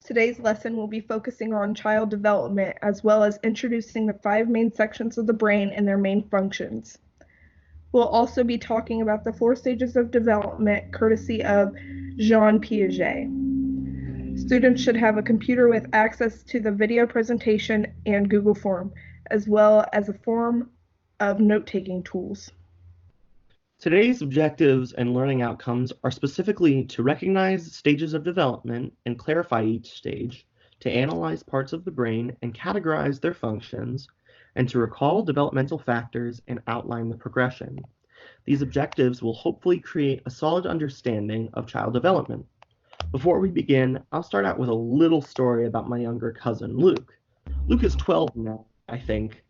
Today's lesson will be focusing on child development as well as introducing the 5 main sections of the brain and their main functions. We'll also be talking about the 4 stages of development courtesy of Jean Piaget. Students should have a computer with access to the video presentation and Google Form, as well as a form of note-taking tools. Today's objectives and learning outcomes are specifically to recognize stages of development and clarify each stage, to analyze parts of the brain and categorize their functions, and to recall developmental factors and outline the progression. These objectives will hopefully create a solid understanding of child development. Before we begin, I'll start out with a little story about my younger cousin, Luke. Luke is 12 now, I think,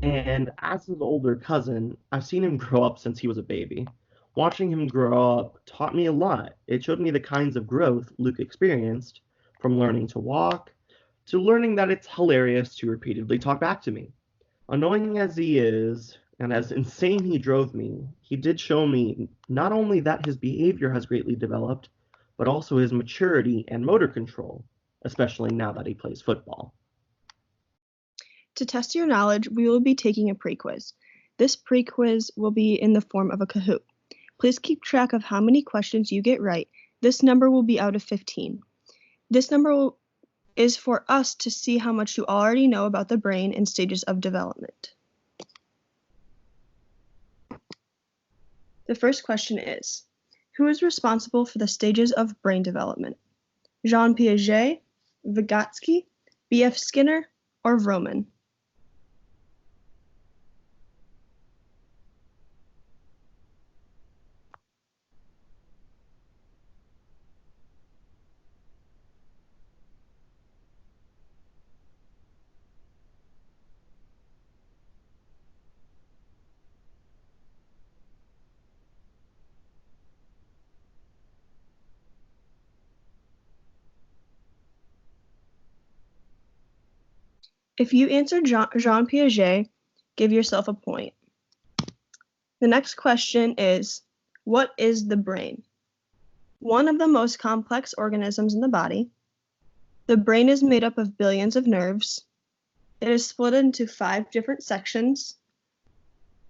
and as his older cousin, I've seen him grow up since he was a baby. Watching him grow up taught me a lot. It showed me the kinds of growth Luke experienced, from learning to walk to learning that it's hilarious to repeatedly talk back to me. Annoying as he is, and as insane he drove me, he did show me not only that his behavior has greatly developed, but also his maturity and motor control, especially now that he plays football. To test your knowledge, we will be taking a pre-quiz. This pre-quiz will be in the form of a Kahoot. Please keep track of how many questions you get right. This number will be out of 15. This number is for us to see how much you already know about the brain and stages of development. The first question is, who is responsible for the stages of brain development? Jean Piaget, Vygotsky, B.F. Skinner, or Vroman? If you answered Jean Piaget, give yourself a point. The next question is, what is the brain? One of the most complex organisms in the body. The brain is made up of billions of nerves. It is split into 5 different sections,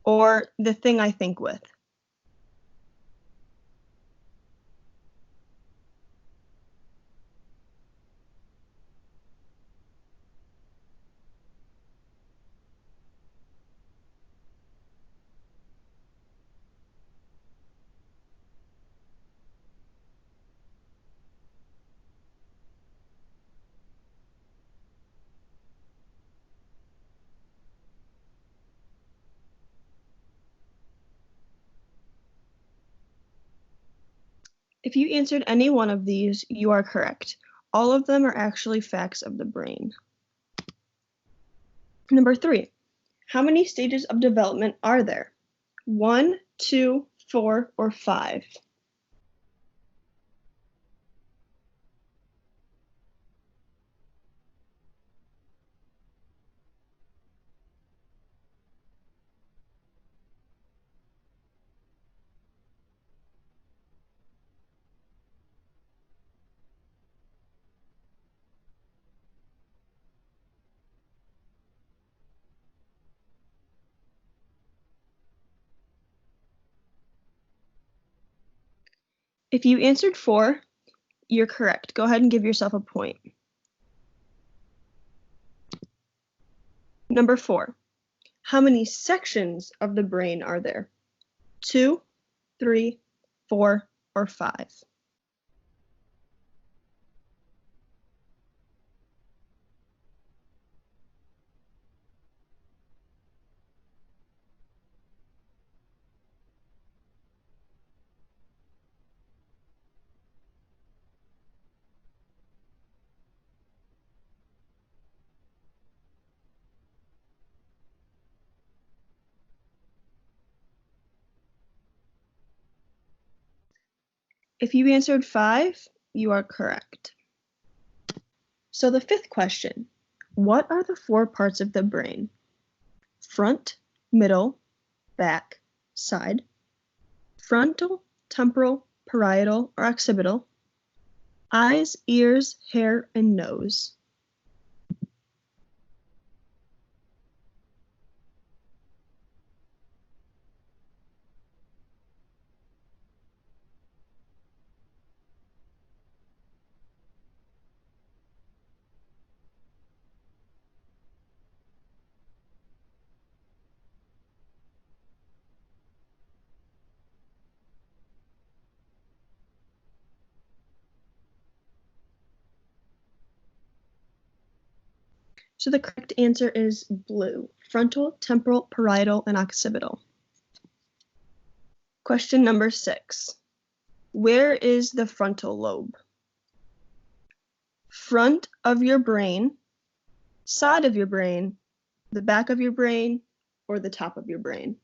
or the thing I think with. If you answered any one of these, you are correct. All of them are actually facts of the brain. Number 3, how many stages of development are there? 1, 2, 4, or 5? If you answered 4, you're correct. Go ahead and give yourself a point. Number 4, how many sections of the brain are there? 2, 3, 4, or 5? If you answered 5, you are correct. So the 5th question, what are the 4 parts of the brain? Front, middle, back, side, frontal, temporal, parietal, or occipital, Eyes, ears, hair, and nose. So the correct answer is blue. Frontal, temporal, parietal, and occipital. Question number 6. Where is the frontal lobe? Front of your brain, side of your brain, the back of your brain, or the top of your brain?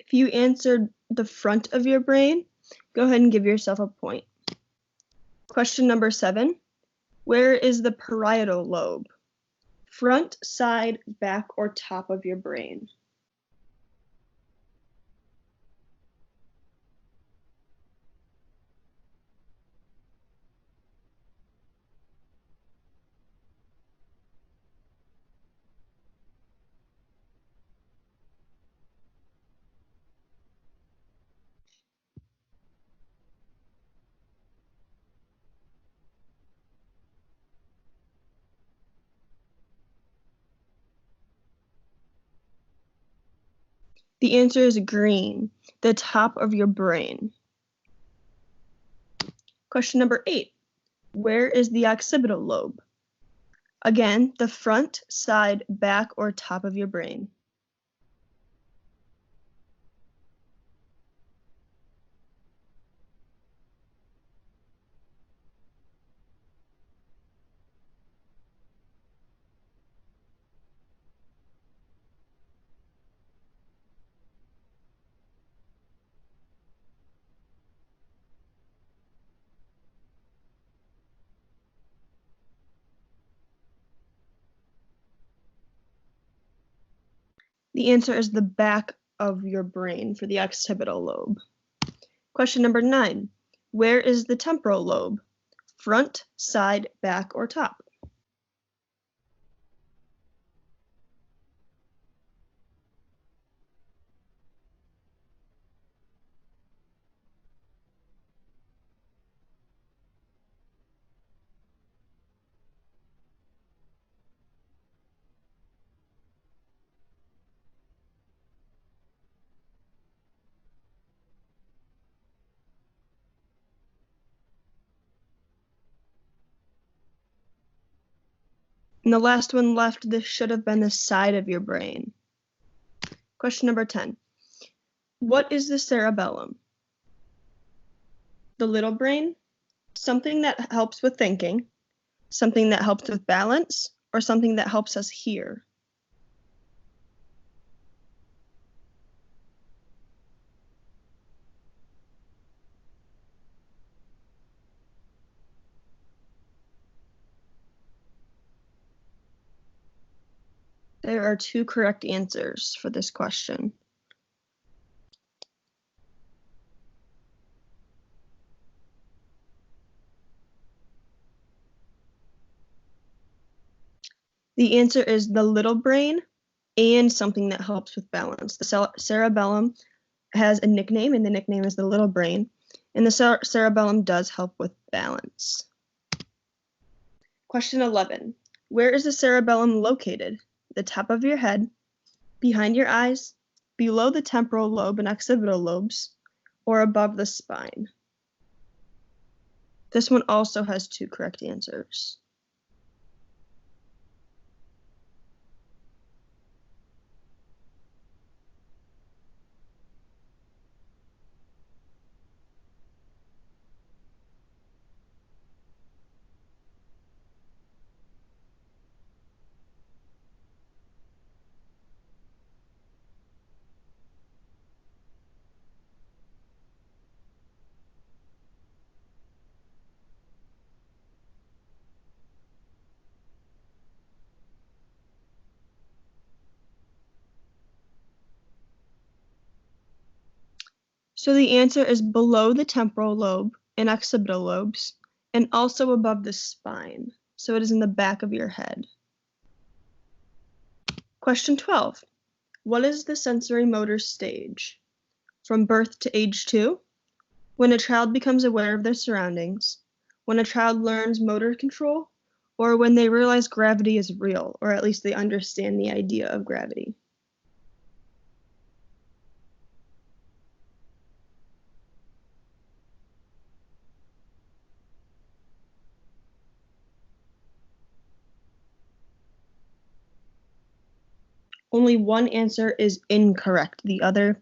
If you answered the front of your brain, go ahead and give yourself a point. Question number 7. Where is the parietal lobe? Front, side, back, or top of your brain? The answer is green, the top of your brain. Question number 8. Where is the occipital lobe? Again, the front, side, back, or top of your brain. The answer is the back of your brain for the occipital lobe. Question number 9. Where is the temporal lobe? Front, side, back, or top? And the last one left, this should have been the side of your brain. Question number 10. What is the cerebellum? The little brain, something that helps with thinking, something that helps with balance, or something that helps us hear? There are 2 correct answers for this question. The answer is the little brain and something that helps with balance. The cerebellum has a nickname, and the nickname is the little brain, and the cerebellum does help with balance. Question 11. Where is the cerebellum located? The top of your head, behind your eyes, below the temporal lobe and occipital lobes, or above the spine? This one also has 2 correct answers. So the answer is below the temporal lobe and occipital lobes, and also above the spine. So it is in the back of your head. Question 12. What is the sensory motor stage? From birth to age 2, when a child becomes aware of their surroundings, when a child learns motor control, or when they realize gravity is real, or at least they understand the idea of gravity. Only one answer is incorrect. The other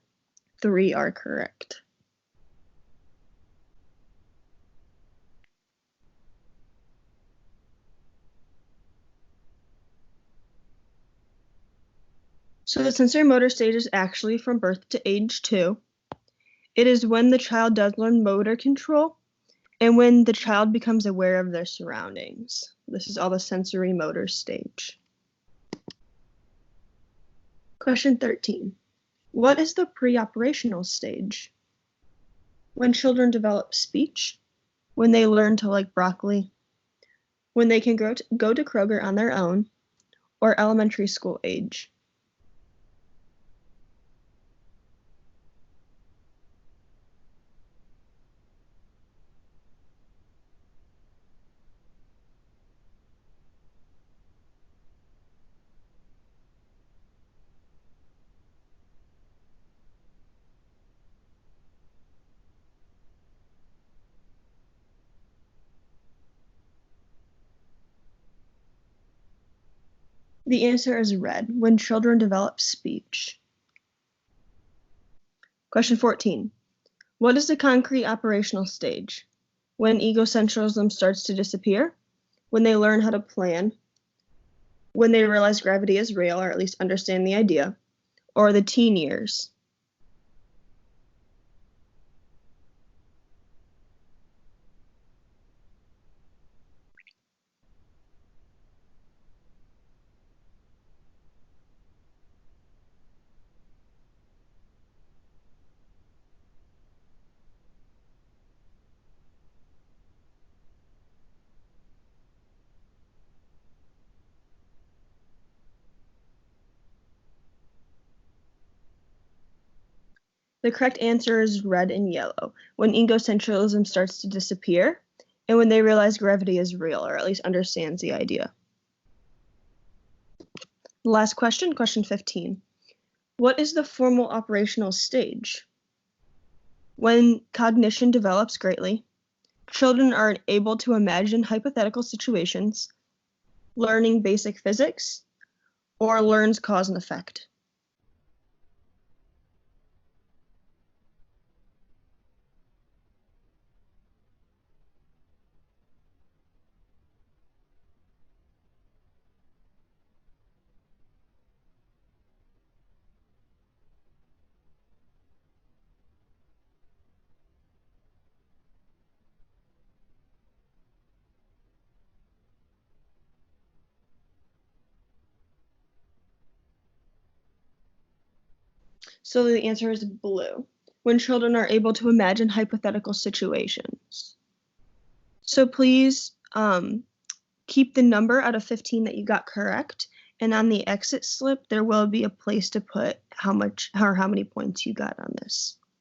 3 are correct. So the sensory motor stage is actually from birth to age 2. It is when the child does learn motor control and when the child becomes aware of their surroundings. This is all the sensory motor stage. Question 13. What is the pre-operational stage? When children develop speech, when they learn to like broccoli, when they can go to Kroger on their own, or elementary school age. The answer is red, when children develop speech. Question 14. What is the concrete operational stage? When egocentrism starts to disappear, when they learn how to plan, when they realize gravity is real, or at least understand the idea, or the teen years. The correct answer is red and yellow, when egocentrism starts to disappear, and when they realize gravity is real, or at least understands the idea. The last question, question 15. What is the formal operational stage? When cognition develops greatly, children are able to imagine hypothetical situations, learning basic physics, or learns cause and effect. So the answer is blue, when children are able to imagine hypothetical situations. So please keep the number out of 15 that you got correct, and on the exit slip there will be a place to put how many points you got on this.